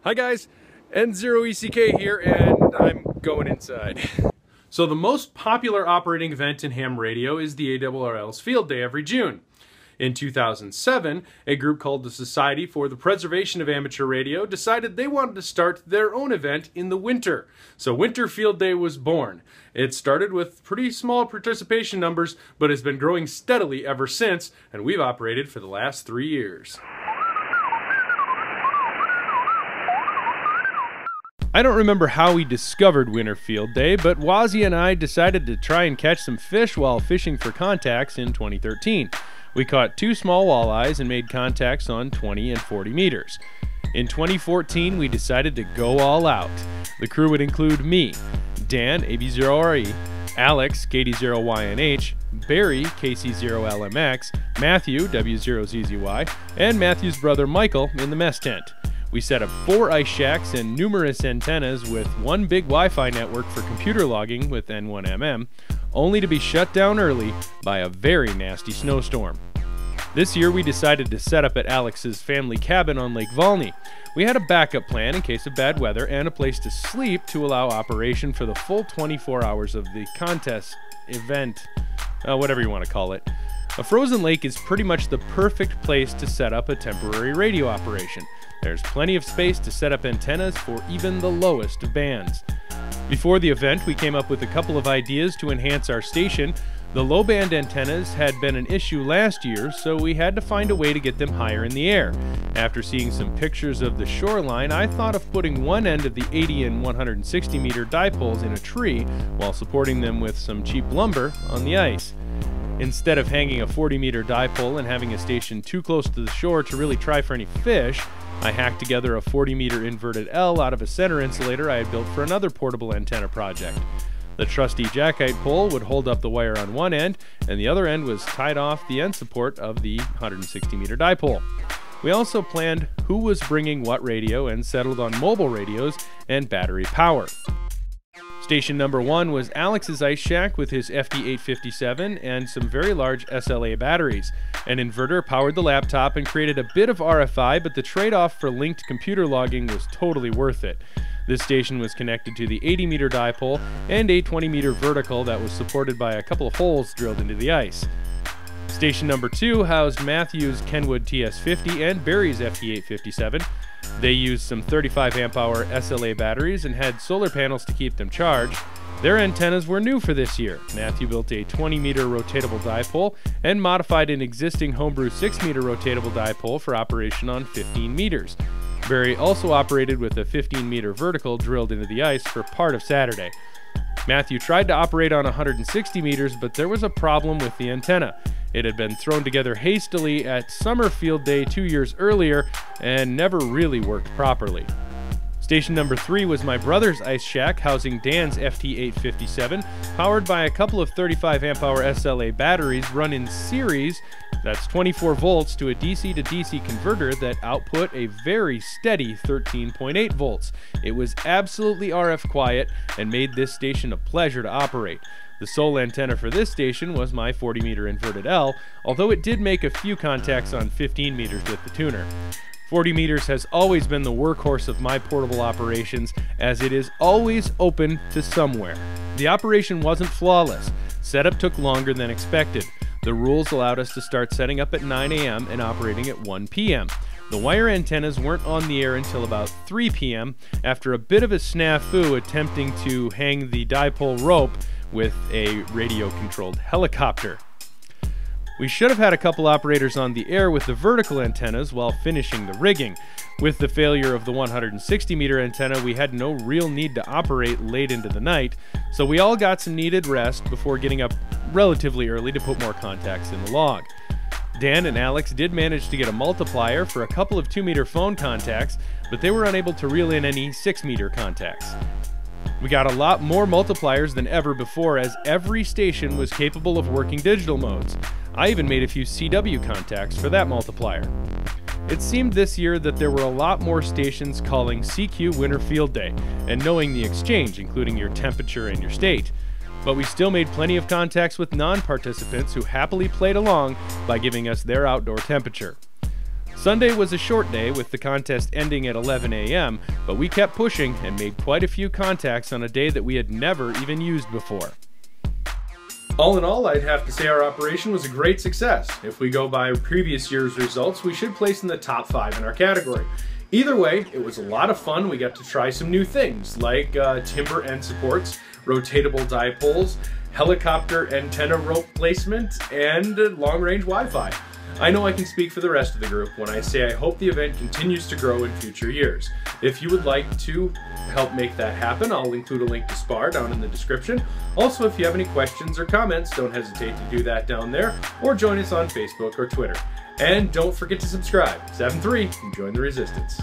Hi guys, N0ECK here, and I'm going inside. So the most popular operating event in ham radio is the ARRL's Field Day every June. In 2007, a group called the Society for the Preservation of Amateur Radio decided they wanted to start their own event in the winter. So Winter Field Day was born. It started with pretty small participation numbers, but has been growing steadily ever since, and we've operated for the last 3 years. I don't remember how we discovered Winter Field Day, but W0Z and I decided to try and catch some fish while fishing for contacts in 2013. We caught 2 small walleyes and made contacts on 20 and 40 meters. In 2014, we decided to go all out. The crew would include me, Dan, AB0RE, Alex, KD0YNH, Barry, KC0LMX, Matthew, W0ZZY, and Matthew's brother Michael in the mess tent. We set up 4 ice shacks and numerous antennas with 1 big Wi-Fi network for computer logging with N1MM, only to be shut down early by a very nasty snowstorm. This year we decided to set up at Alex's family cabin on Lake Valney. We had a backup plan in case of bad weather and a place to sleep to allow operation for the full 24 hours of the contest, event, whatever you want to call it. A frozen lake is pretty much the perfect place to set up a temporary radio operation. There's plenty of space to set up antennas for even the lowest of bands. Before the event, we came up with a couple of ideas to enhance our station. The low band antennas had been an issue last year, so we had to find a way to get them higher in the air. After seeing some pictures of the shoreline, I thought of putting one end of the 80 and 160 meter dipoles in a tree while supporting them with some cheap lumber on the ice. Instead of hanging a 40 meter dipole and having a station too close to the shore to really try for any fish, I hacked together a 40 meter inverted L out of a center insulator I had built for another portable antenna project. The trusty jackite pole would hold up the wire on one end, and the other end was tied off the end support of the 160 meter dipole. We also planned who was bringing what radio and settled on mobile radios and battery power. Station number 1 was Alex's ice shack with his FD857 and some very large SLA batteries. An inverter powered the laptop and created a bit of RFI, but the trade-off for linked computer logging was totally worth it. This station was connected to the 80 meter dipole and a 20 meter vertical that was supported by a couple of holes drilled into the ice. Station number 2 housed Matthew's Kenwood TS50 and Barry's FD857. They used some 35 amp hour SLA batteries and had solar panels to keep them charged. Their antennas were new for this year. Matthew built a 20 meter rotatable dipole and modified an existing homebrew 6 meter rotatable dipole for operation on 15 meters. Barry also operated with a 15 meter vertical drilled into the ice for part of Saturday. Matthew tried to operate on 160 meters, but there was a problem with the antenna. It had been thrown together hastily at Summer Field Day 2 years earlier and never really worked properly. Station number 3 was my brother's ice shack housing Dan's FT857, powered by a couple of 35 amp hour SLA batteries run in series. That's 24 volts to a DC to DC converter that output a very steady 13.8 volts. It was absolutely RF quiet and made this station a pleasure to operate. The sole antenna for this station was my 40 meter inverted L, although it did make a few contacts on 15 meters with the tuner. 40 meters has always been the workhorse of my portable operations, as it is always open to somewhere. The operation wasn't flawless. Setup took longer than expected. The rules allowed us to start setting up at 9 a.m. and operating at 1 p.m. The wire antennas weren't on the air until about 3 p.m. after a bit of a snafu attempting to hang the dipole rope with a radio-controlled helicopter. We should have had a couple operators on the air with the vertical antennas while finishing the rigging. With the failure of the 160 meter antenna, we had no real need to operate late into the night, so we all got some needed rest before getting up relatively early to put more contacts in the log. Dan and Alex did manage to get a multiplier for a couple of 2 meter phone contacts, but they were unable to reel in any 6 meter contacts. We got a lot more multipliers than ever before, as every station was capable of working digital modes. I even made a few CW contacts for that multiplier. It seemed this year that there were a lot more stations calling CQ Winter Field Day and knowing the exchange, including your temperature and your state. But we still made plenty of contacts with non-participants who happily played along by giving us their outdoor temperature. Sunday was a short day with the contest ending at 11 a.m., but we kept pushing and made quite a few contacts on a day that we had never even used before. All in all, I'd have to say our operation was a great success. If we go by previous year's results, we should place in the top 5 in our category. Either way, it was a lot of fun. We got to try some new things like timber end supports, rotatable dipoles, helicopter antenna rope placement, and long-range Wi-Fi. I know I can speak for the rest of the group when I say I hope the event continues to grow in future years. If you would like to help make that happen, I'll include a link to SPAR down in the description. Also, if you have any questions or comments, don't hesitate to do that down there, or join us on Facebook or Twitter. And don't forget to subscribe. 7-3, and join the resistance.